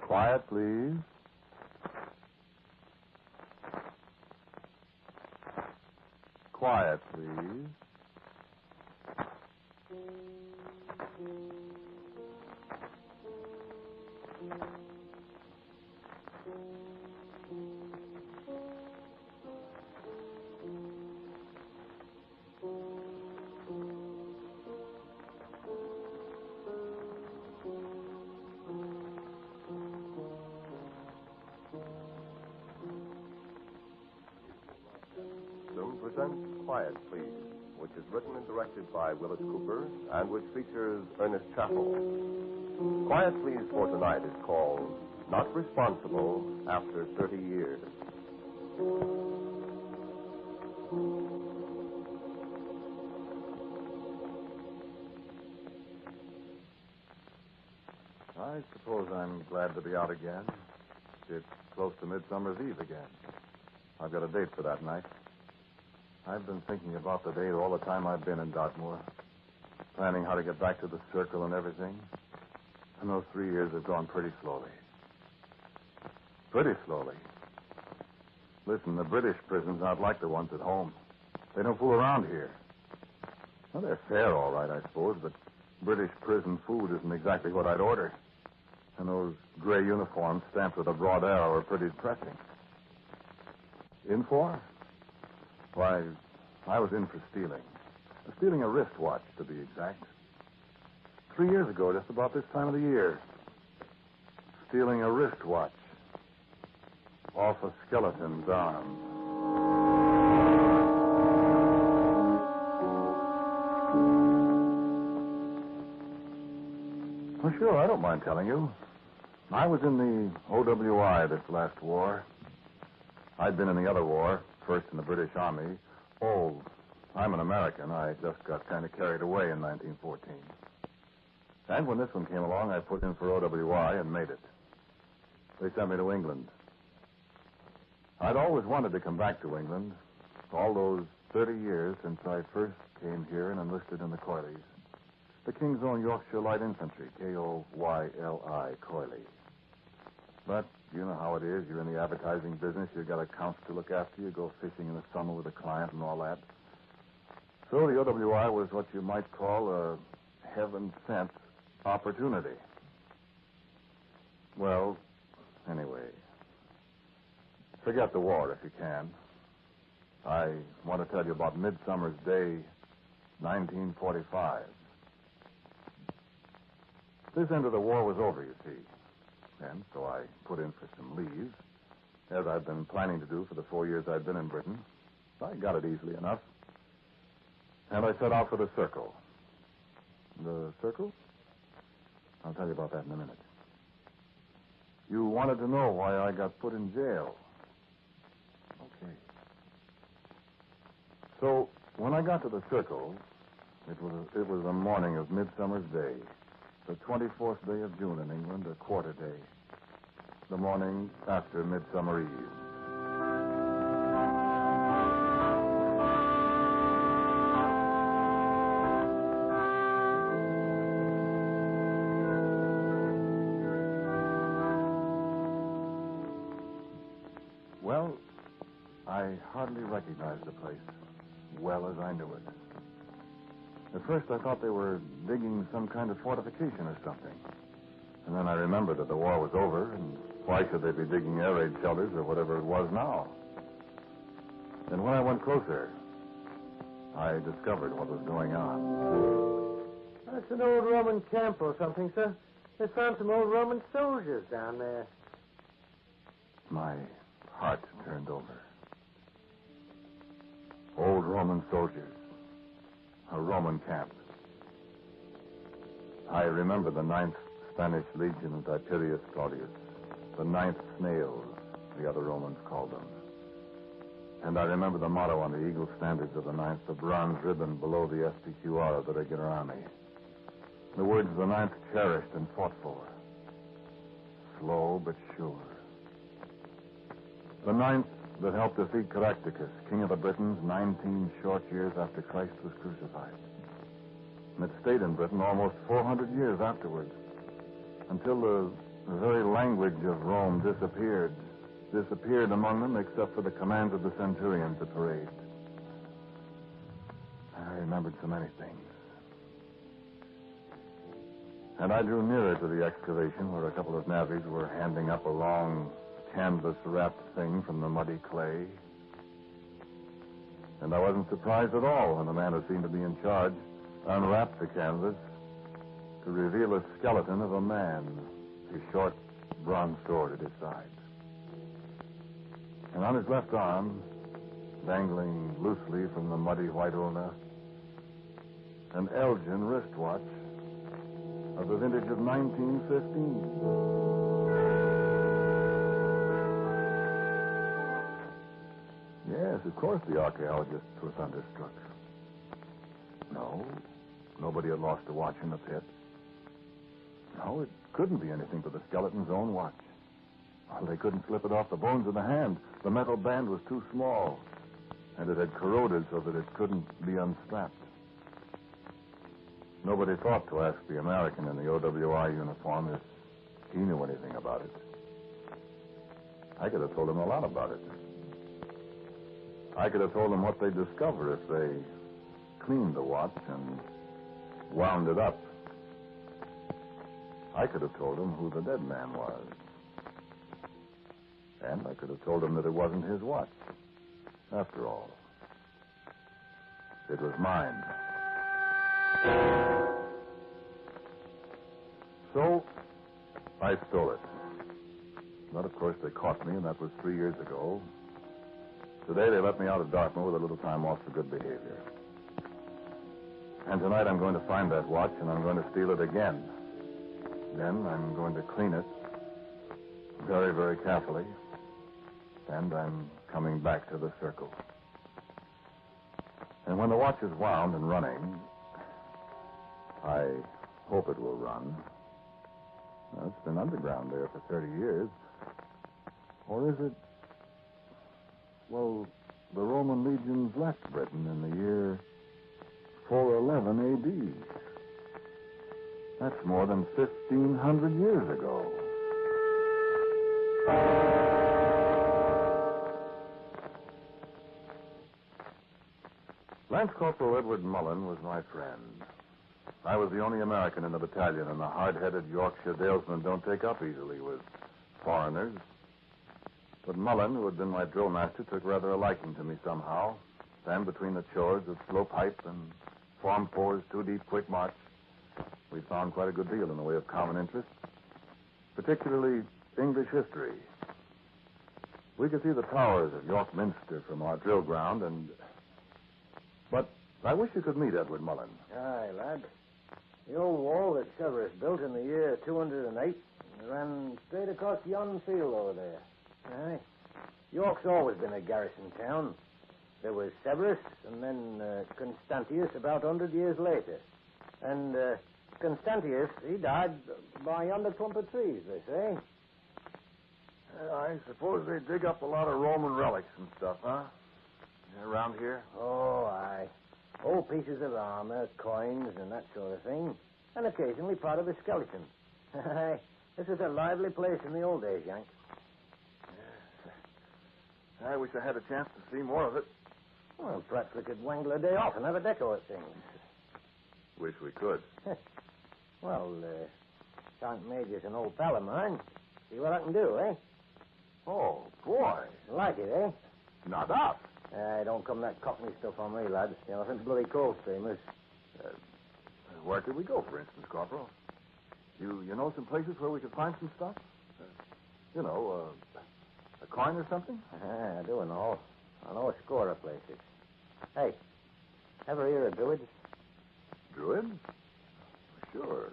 Quiet, please. Quiet, please. Quiet, Please, which is written and directed by Wyllis Cooper and which features Ernest Chappell. Quiet Please for tonight is called Not Responsible After 30 Years. I suppose I'm glad to be out again. It's close to Midsummer's Eve again. I've got a date for that night. I've been thinking about the date all the time I've been in Dartmoor, planning how to get back to the circle and everything. And those 3 years have gone pretty slowly. Pretty slowly. Listen, the British prisons aren't like the ones at home. They don't fool around here. Well, they're fair, all right, I suppose, but British prison food isn't exactly what I'd order. And those gray uniforms stamped with a broad arrow are pretty depressing. In for? Why, I was in for stealing. Stealing a wristwatch, to be exact. 3 years ago, just about this time of the year. Stealing a wristwatch off a skeleton's arm. Well, sure, I don't mind telling you. I was in the OWI this last war. I'd been in the other war, first in the British Army. Oh, I'm an American. I just got kind of carried away in 1914. And when this one came along, I put in for OWI and made it. They sent me to England. I'd always wanted to come back to England. All those 30 years since I first came here and enlisted in the Coilies. The King's Own Yorkshire Light Infantry, K-O-Y-L-I, Coilies. But you know how it is. You're in the advertising business. You've got accounts to look after. You go fishing in the summer with a client and all that. So the OWI was what you might call a heaven-sent opportunity. Well, anyway, forget the war if you can. I want to tell you about Midsummer's Day, 1945. This end of the war was over, you see. And so I put in for some leave, as I'd been planning to do for the 4 years I'd been in Britain. I got it easily enough. And I set out for the Circle. The Circle? I'll tell you about that in a minute. You wanted to know why I got put in jail. Okay. So, when I got to the Circle, it was the morning of Midsummer's Day. The 24th day of June in England, a quarter day. The morning after Midsummer Eve. Well, I hardly recognized the place, well as I knew it. At first, I thought they were digging some kind of fortification or something. And then I remembered that the war was over, and why should they be digging air raid shelters or whatever it was now? And when I went closer, I discovered what was going on. That's an old Roman camp or something, sir. They found some old Roman soldiers down there. My heart turned over. Old Roman soldiers. A Roman camp. I remember the 9th Spanish Legion of Tiberius Claudius, the 9th Snails, the other Romans called them. And I remember the motto on the eagle standards of the 9th, the bronze ribbon below the SPQR of the regular army. The words the 9th cherished and fought for. Slow but sure. The 9th that helped defeat Caractacus, king of the Britons, 19 short years after Christ was crucified. And it stayed in Britain almost 400 years afterwards, until the The very language of Rome disappeared. Disappeared among them except for the commands of the centurions at parade. I remembered so many things. And I drew nearer to the excavation where a couple of navvies were handing up a long canvas-wrapped thing from the muddy clay. And I wasn't surprised at all when the man who seemed to be in charge unwrapped the canvas to reveal a skeleton of a man, his short bronze sword at his side. And on his left arm, dangling loosely from the muddy white ulna, an Elgin wristwatch of the vintage of 1915. Yes, of course the archaeologists were thunderstruck. No, nobody had lost a watch in the pit. No, it couldn't be anything but the skeleton's own watch. Well, they couldn't slip it off the bones of the hand. The metal band was too small, and it had corroded so that it couldn't be unstrapped. Nobody thought to ask the American in the OWI uniform if he knew anything about it. I could have told him a lot about it. I could have told him what they'd discover if they cleaned the watch and wound it up. I could have told him who the dead man was. And I could have told him that it wasn't his watch. After all, it was mine. So, I stole it. But, of course, they caught me, and that was 3 years ago. Today, they let me out of Dartmoor with a little time off for good behavior. And tonight, I'm going to find that watch, and I'm going to steal it again. Then I'm going to clean it very, very carefully. And I'm coming back to the circle. And when the watch is wound and running, I hope it will run. Now, it's been underground there for 30 years. Or is it... Well, the Roman legions left Britain in the year 411 A.D. That's more than 1,500 years ago. Lance Corporal Edward Mullen was my friend. I was the only American in the battalion, and the hard-headed Yorkshire dalesmen don't take up easily with foreigners. But Mullen, who had been my drill master, took rather a liking to me somehow. And between the chores of slow pipe and Form 4's 2-deep quick march, we found quite a good deal in the way of common interest, particularly English history. We could see the towers of York Minster from our drill ground, But I wish you could meet Edward Mullen. Aye, lad. The old wall that Severus built in the year 208 ran straight across yon field over there. Aye. York's always been a garrison town. There was Severus, and then Constantius about 100 years later. And Constantius, he died by yonder clump of trees, they say. I suppose they dig up a lot of Roman relics and stuff, huh? Around here? Oh, aye. Old pieces of armor, coins, and that sort of thing. And occasionally part of a skeleton. Aye. This was a lively place in the old days, Yank. I wish I had a chance to see more of it. Well, perhaps we could wangle a day off and have a deco at things. Wish we could. Well, Sergeant Major's an old pal of mine. See what I can do, eh? Oh, boy. Like it, eh? Not us. Don't come that cockney stuff on me, lads. You know, I think bloody coal streamers. Where could we go, for instance, Corporal? You know some places where we could find some stuff? A coin or something? I do know. I know a score of places. Hey, ever hear of Druids? Druids? Sure.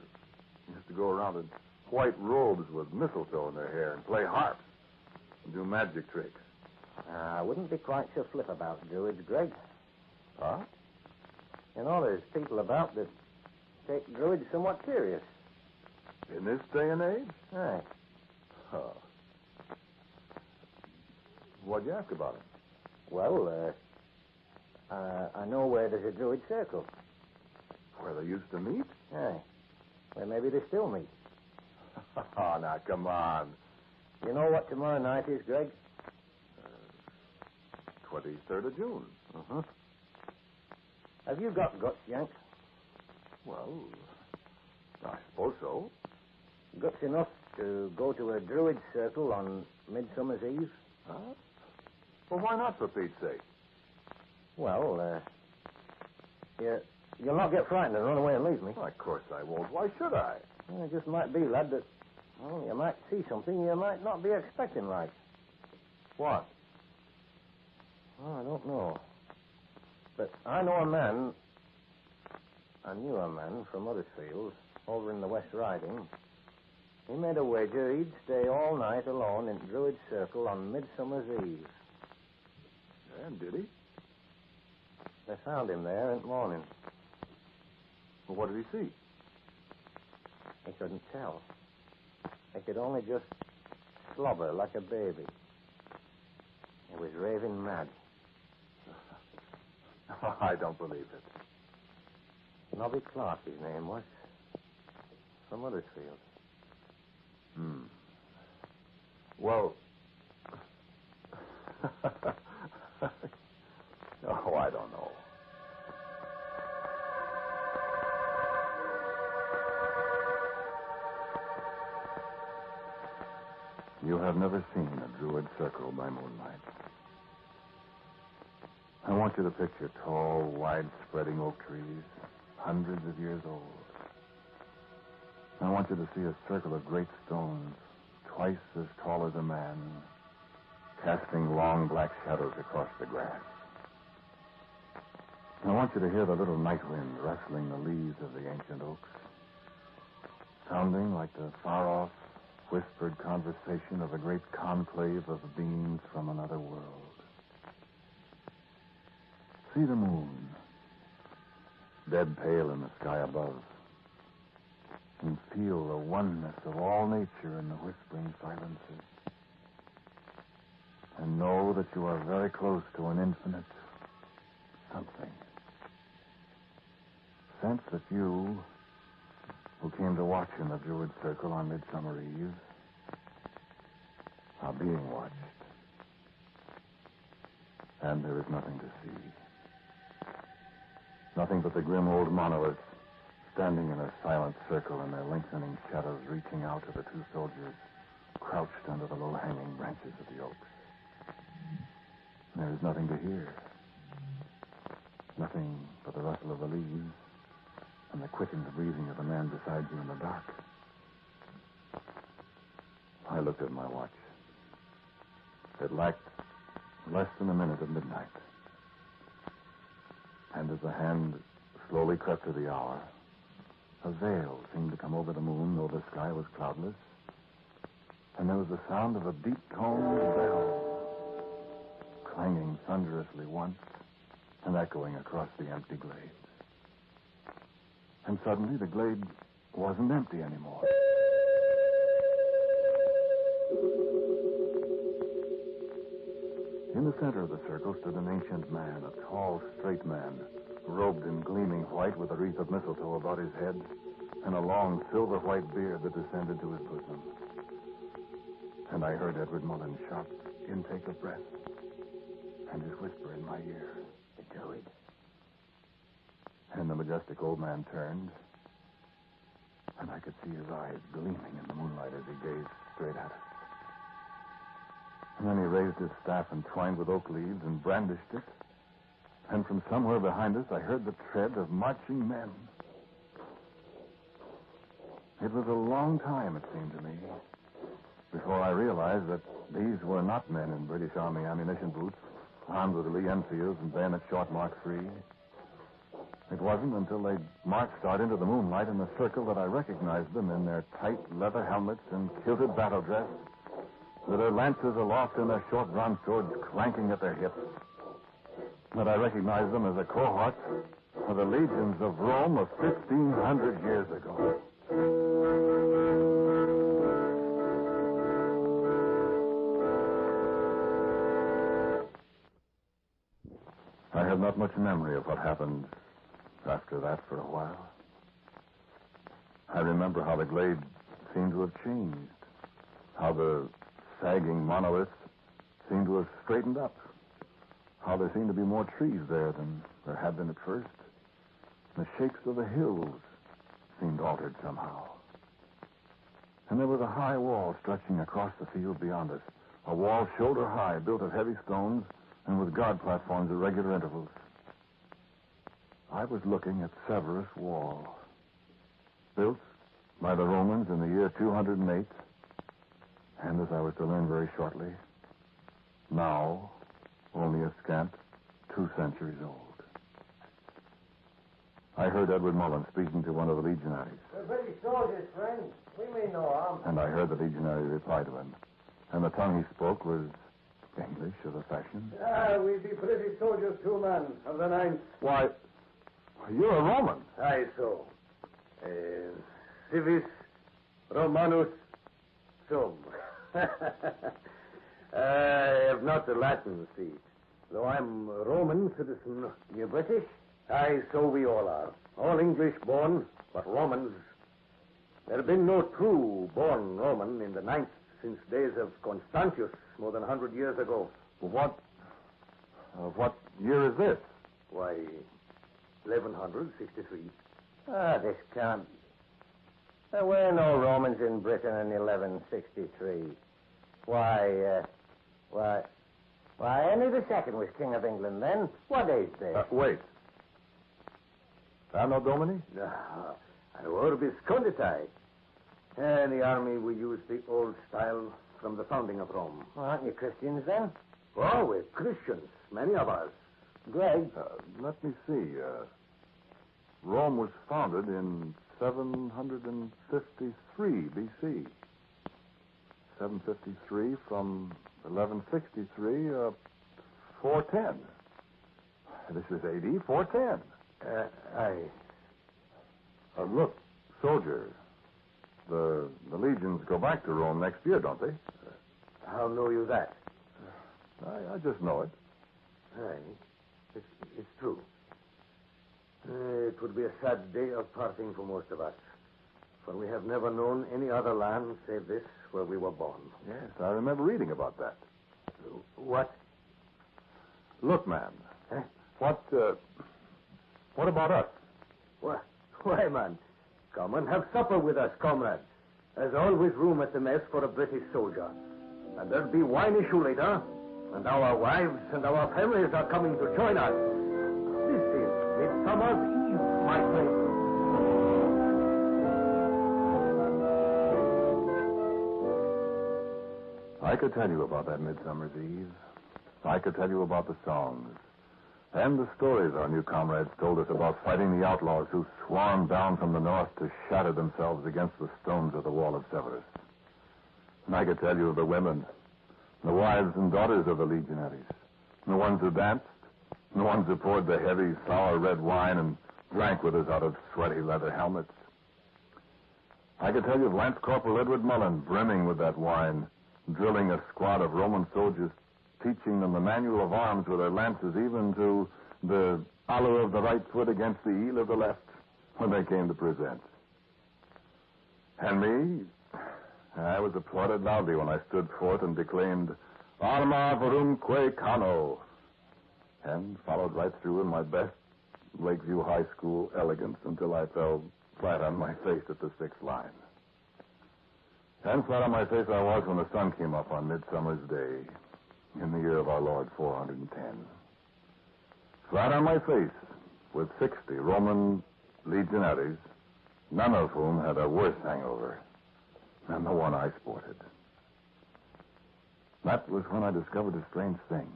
Used to go around in white robes with mistletoe in their hair and play harps and do magic tricks. I wouldn't be quite so flip about Druids, Greg. Huh? You know, there's people about that take Druids somewhat serious. In this day and age? Aye. Huh. What'd you ask about it? Well, I know where there's a Druid circle. Where they used to meet? Aye. Where maybe they still meet. Oh, now, come on. You know what tomorrow night is, Greg? 23rd of June. Uh-huh. Have you got guts, Yank? Well, I suppose so. Guts enough to go to a druid circle on Midsummer's Eve? Huh? Well, why not, for Pete's sake? Well, you'll not get frightened and run away and leave me. Well, of course I won't. Why should I? Well, it just might be, lad, that you might see something you might not be expecting, like. What? Oh, I don't know. But I know a man, I knew a man from Huddersfield, over in the West Riding. He made a wager he'd stay all night alone in Druid Circle on Midsummer's Eve. And did he? They found him there in the morning. Well, what did he see? He couldn't tell. He could only just slobber like a baby. He was raving mad. I don't believe it. Nobby Clark, his name was. From Huddersfield. Well... oh, I don't know. You have never seen a druid circle by moonlight. I want you to picture tall, wide-spreading oak trees, hundreds of years old. I want you to see a circle of great stones, twice as tall as a man, casting long black shadows across the grass. I want you to hear the little night wind rustling the leaves of the ancient oaks, sounding like the far-off, whispered conversation of a great conclave of beings from another world. See the moon, dead pale in the sky above, and feel the oneness of all nature in the whispering silences. And know that you are very close to an infinite something. Sense that you, who came to watch in the Druid Circle on Midsummer Eve, are being watched. And there is nothing to see. Nothing but the grim old monoliths standing in a silent circle and their lengthening shadows reaching out to the two soldiers crouched under the low-hanging branches of the oaks. There is nothing to hear. Nothing but the rustle of the leaves and the quickened breathing of the man beside you in the dark. I looked at my watch. It lacked less than a minute of midnight. And as the hand slowly crept to the hour, a veil seemed to come over the moon, though the sky was cloudless. And there was the sound of a deep-toned bell, clanging thunderously once and echoing across the empty glade. And suddenly the glade wasn't empty anymore. In the center of the circle stood an ancient man, a tall, straight man, robed in gleaming white with a wreath of mistletoe about his head and a long silver-white beard that descended to his bosom. And I heard Edward Mullen's sharp intake of breath and his whisper in my ear. The druid. And the majestic old man turned, and I could see his eyes gleaming in the moonlight as he gazed straight at us. And then he raised his staff entwined with oak leaves and brandished it. And from somewhere behind us, I heard the tread of marching men. It was a long time, it seemed to me, before I realized that these were not men in British Army ammunition boots, armed with Lee Enfields and bayonet short Mark III. It wasn't until they marched out into the moonlight in the circle that I recognized them in their tight leather helmets and kilted battle dress, with their lances aloft and their short bronze swords clanking at their hips. That I recognized them as a cohort of the legions of Rome of 1,500 years ago. I have not much memory of what happened after that for a while. I remember how the glade seemed to have changed. How the sagging monoliths seemed to have straightened up. How there seemed to be more trees there than there had been at first. The shapes of the hills seemed altered somehow. And there was a high wall stretching across the field beyond us. A wall shoulder high, built of heavy stones and with guard platforms at regular intervals. I was looking at Severus Wall, built by the Romans in the year 208, and as I was to learn very shortly, now only a scant 2 centuries old. I heard Edward Mullen speaking to one of the legionaries. We're British soldiers, friend. We mean no harm. And I heard the legionary reply to him. And the tongue he spoke was English of the fashion. We be British soldiers too, man, of the 9th. Why, you're a Roman. Aye, so. Civis Romanus sum. I have not the Latin, see. Though I'm a Roman citizen. You're British? Aye, so we all are. All English born, but Romans. There have been no true born Roman in the 9th since days of Constantius, more than 100 years ago. What year is this? Why, 1163. This can't. There were no Romans in Britain in 1163. Why, Henry II was King of England then. What age there? Wait. Anno Domini? No, Orbis Conditae. In the army, we use the old style from the founding of Rome. Well, aren't you Christians then? Oh, we're Christians, many of us. Greg? Let me see. Rome was founded in 753 B.C. 753 from 1163, 410. This is A.D. 410. Aye. Look, soldier, the legions go back to Rome next year, don't they? How know you that? I just know it. Aye. It's true. It would be a sad day of parting for most of us, for we have never known any other land save this where we were born. Yes, I remember reading about that. What? Look, man. Huh? What about us? Why, man, come and have supper with us, comrades. There's always room at the mess for a British soldier. And there'll be wine issue later. And our wives and our families are coming to join us. This is Midsummer's Eve, my friend. I could tell you about that Midsummer's Eve. I could tell you about the songs and the stories our new comrades told us about fighting the outlaws who swarmed down from the north to shatter themselves against the stones of the wall of Severus. And I could tell you of the women, the wives and daughters of the legionaries, the ones who danced, the ones who poured the heavy, sour red wine and drank with us out of sweaty leather helmets. I could tell you of Lance Corporal Edward Mullen brimming with that wine, drilling a squad of Roman soldiers, teaching them the manual of arms with their lances, even to the aloe of the right foot against the heel of the left when they came to present. And me, I was applauded loudly when I stood forth and declaimed, Arma verumque cano, and followed right through in my best Lakeview High School elegance until I fell flat on my face at the 6th line. And flat on my face I was when the sun came up on Midsummer's Day in the year of our Lord 410. Flat on my face with 60 Roman legionaries, none of whom had a worse hangover than the one I sported. That was when I discovered a strange thing.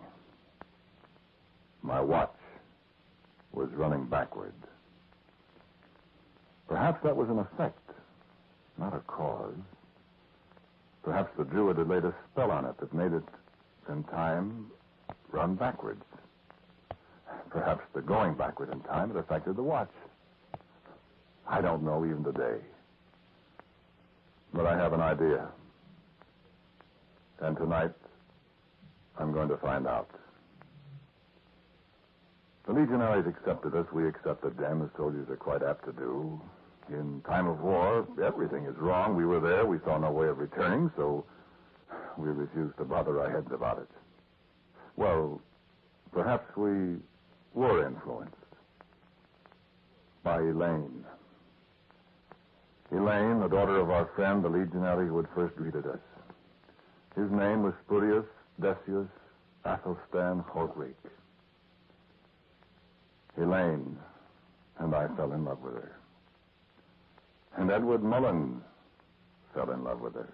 My watch was running backward. Perhaps that was an effect, not a cause. Perhaps the Druid had laid a spell on it that made it, in time, run backwards. Perhaps the going backward in time had affected the watch. I don't know even today. But I have an idea. And tonight, I'm going to find out. The legionaries accepted us. We accepted them, as soldiers are quite apt to do. In time of war, everything is wrong. We were there. We saw no way of returning, so we refused to bother our heads about it. Well, perhaps we were influenced by Elaine. Elaine, the daughter of our friend, the legionary who had first greeted us. His name was Spurius Decius Athelstan Holtwig. Elaine and I fell in love with her. And Edward Mullen fell in love with her.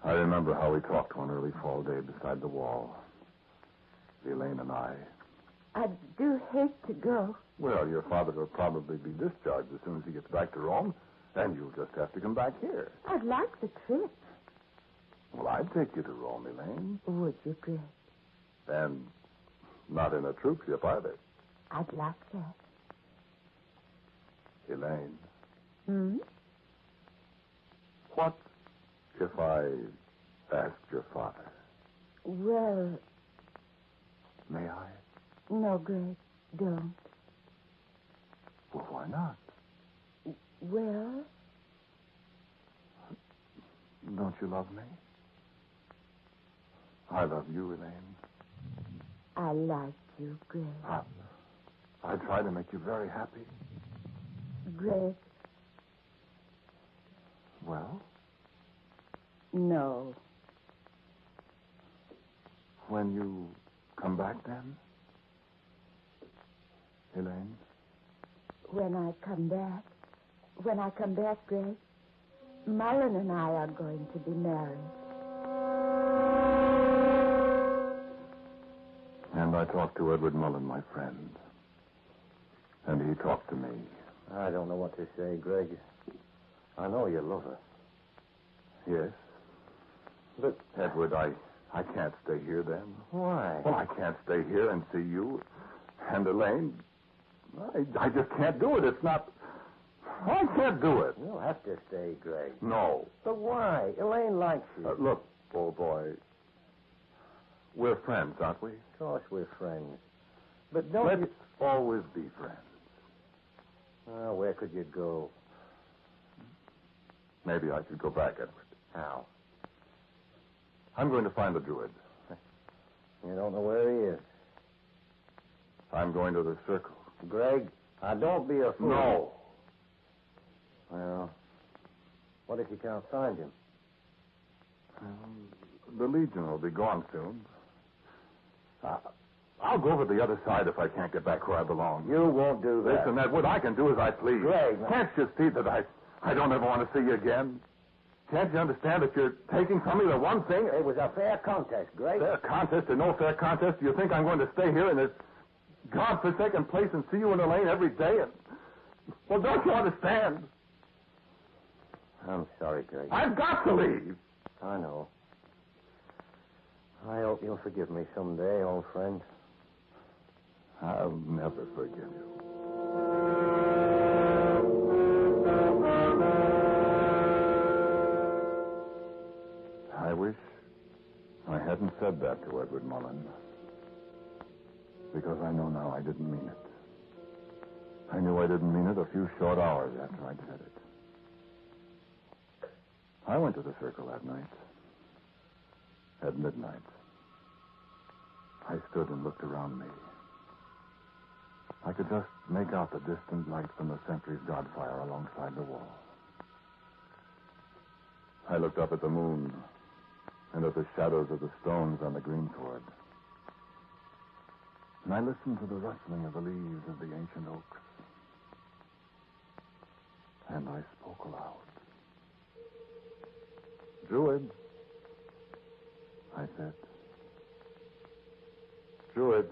I remember how we talked one early fall day beside the wall. Elaine and I. I do hate to go. Well, your father will probably be discharged as soon as he gets back to Rome, and you'll just have to come back here. I'd like the trip. Well, I'd take you to Rome, Elaine. Would you, Greg? And not in a troop ship either. I'd like that. Elaine. Hmm? What if I asked your father? Well, May I? no, Greg, don't. Well, why not? Well, Don't you love me? I love you, Elaine. I like you, Greg. I try to make you very happy. Greg, Well, no. when you come back then? Elaine? When I come back, Greg, Mullen and I are going to be married. And I talked to Edward Mullen, my friend. And he talked to me. I don't know what to say, Greg. I know you love her. Yes. But, Edward, I can't stay here then. Why? Well, I can't stay here and see you and Elaine. I just can't do it. It's not... I can't do it. You'll have to stay, Greg. No. But why? Elaine likes you. Look, old boy, we're friends, aren't we? Of course we're friends. But don't Let's you... always be friends. Oh, where could you go? Maybe I should go back, Edward. How? I'm going to find the druid. You don't know where he is. I'm going to the circle. Greg, don't be a fool. No. Well, what if you can't find him? The Legion will be gone soon. I'll go over the other side if I can't get back where I belong. You won't do that. Listen, Edward, I can do as I please. Greg. Can't you see that I don't ever want to see you again? Can't you understand that you're taking from me the one thing? It was a fair contest, Greg. Fair contest or no fair contest, do you think I'm going to stay here in this godforsaken place and see you and Elaine every day? Well, don't you understand? I'm sorry, Greg. I've got to leave. I know. I hope you'll forgive me someday, old friend. I'll never forgive you. I wish I hadn't said that to Edward Mullen. Because I know now I didn't mean it. I knew I didn't mean it a few short hours after I'd said it. I went to the circle that night. At midnight. I stood and looked around me. I could just make out the distant light from the sentry's godfire alongside the wall. I looked up at the moon and at the shadows of the stones on the greensward. And I listened to the rustling of the leaves of the ancient oaks. And I spoke aloud. Druid, I said. Druid,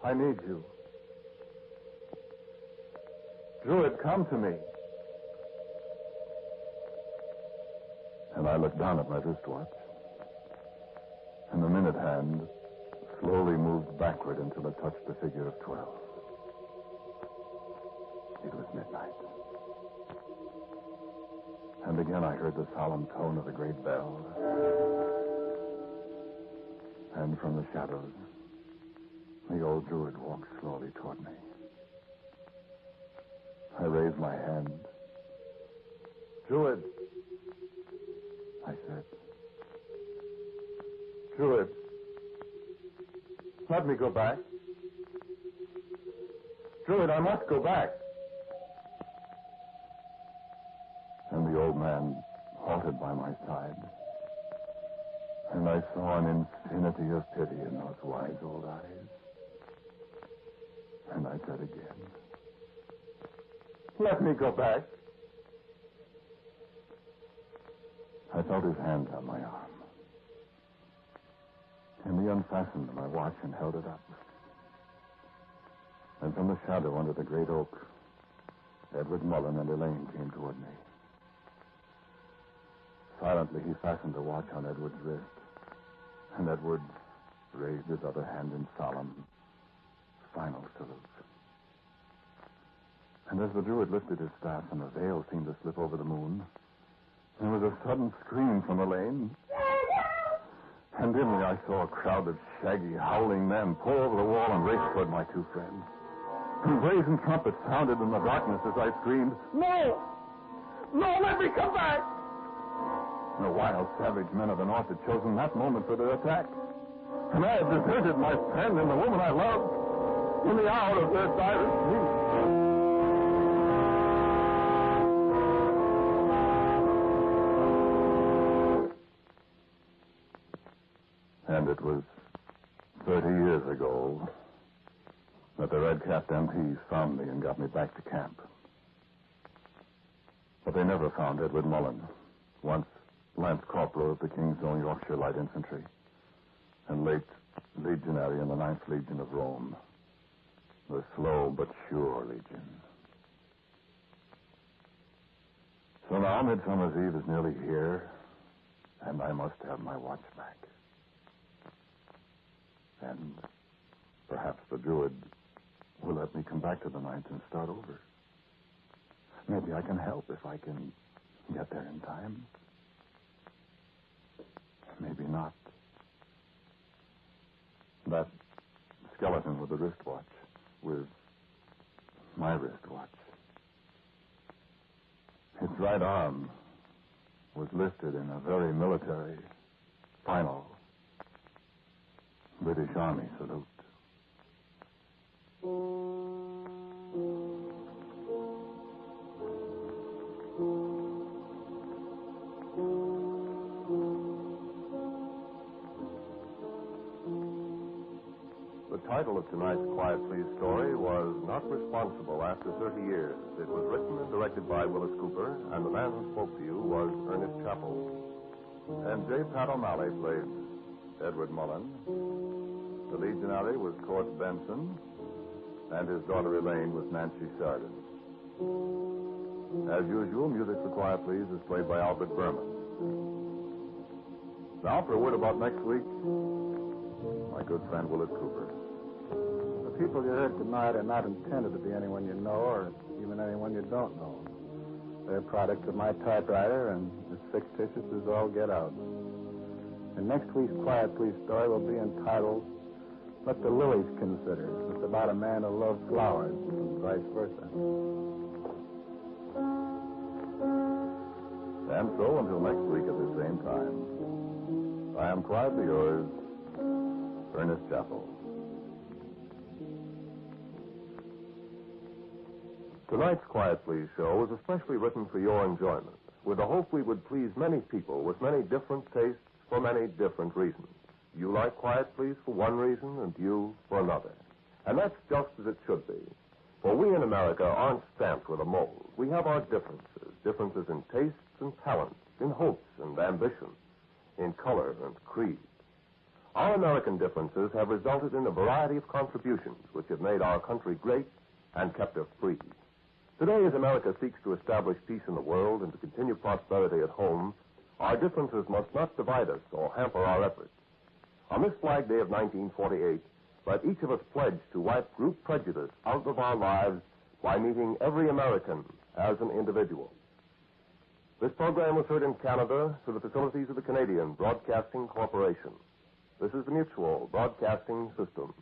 I need you. Druid, come to me. And I looked down at my wristwatch. And the minute hand slowly moved backward until it touched the figure of 12. It was midnight. And again I heard the solemn tone of the great bell. And from the shadows, the old druid walked slowly toward me. raised my hand. Druid, I said. Druid, let me go back. Druid, I must go back. And the old man halted by my side. And I saw an infinity of pity in those wise old eyes. And I said again, let me go back. I felt his hand on my arm. And he unfastened my watch and held it up. And from the shadow under the great oak, Edward Mullen and Elaine came toward me. Silently, he fastened the watch on Edward's wrist. And Edward raised his other hand in solemn, final salute. And as the Druid lifted his staff and the veil seemed to slip over the moon, there was a sudden scream from Elaine. And dimly I saw a crowd of shaggy, howling men pull over the wall and race toward my two friends. And brazen trumpets sounded in the darkness as I screamed, "No! No, let me come back!" The wild, savage men of the North had chosen that moment for their attack. And I had deserted my friend and the woman I loved in the hour of their direst need. And it was 30 years ago that the red-capped MPs found me and got me back to camp. But they never found Edward Mullen, once Lance Corporal of the King's Own Yorkshire Light Infantry, and late legionary in the 9th Legion of Rome, the slow but sure legion. So now Midsummer's Eve is nearly here, and I must have my watch back. And perhaps the Druid will let me come back to the 9th and start over. Maybe I can help if I can get there in time. Maybe not. That skeleton with the wristwatch, with my wristwatch. Its right arm was lifted in a very military, final British Army salute. The title of tonight's Quiet Please story was Not Responsible After 30 Years. It was written and directed by Wyllis Cooper, and the man who spoke to you was Ernest Chappell. And J. Pat O'Malley played Edward Mullen. The legionary was Court Benson, and his daughter Elaine was Nancy Sheridan. As usual, music for Quiet Please is played by Albert Berman. Now for a word about next week, my good friend Wyllis Cooper. The people you heard tonight are not intended to be anyone you know or even anyone you don't know. They're products of my typewriter and as fictitious as all get out. And next week's Quiet Please story will be entitled What the Lilies Consider. It's about a man who loves flowers and vice versa. And so, until next week at the same time, I am quietly yours, Ernest Chappell. Tonight's Quiet Please show was especially written for your enjoyment, with the hope we would please many people with many different tastes for many different reasons. You like Quiet Please for one reason and you for another. And that's just as it should be. For we in America aren't stamped with a mold. We have our differences in tastes and talents, in hopes and ambitions, in color and creed. Our American differences have resulted in a variety of contributions which have made our country great and kept us free. Today, as America seeks to establish peace in the world and to continue prosperity at home, our differences must not divide us or hamper our efforts. On this Flag Day of 1948, let each of us pledge to wipe group prejudice out of our lives by meeting every American as an individual. This program was heard in Canada through the facilities of the Canadian Broadcasting Corporation. This is the Mutual Broadcasting System.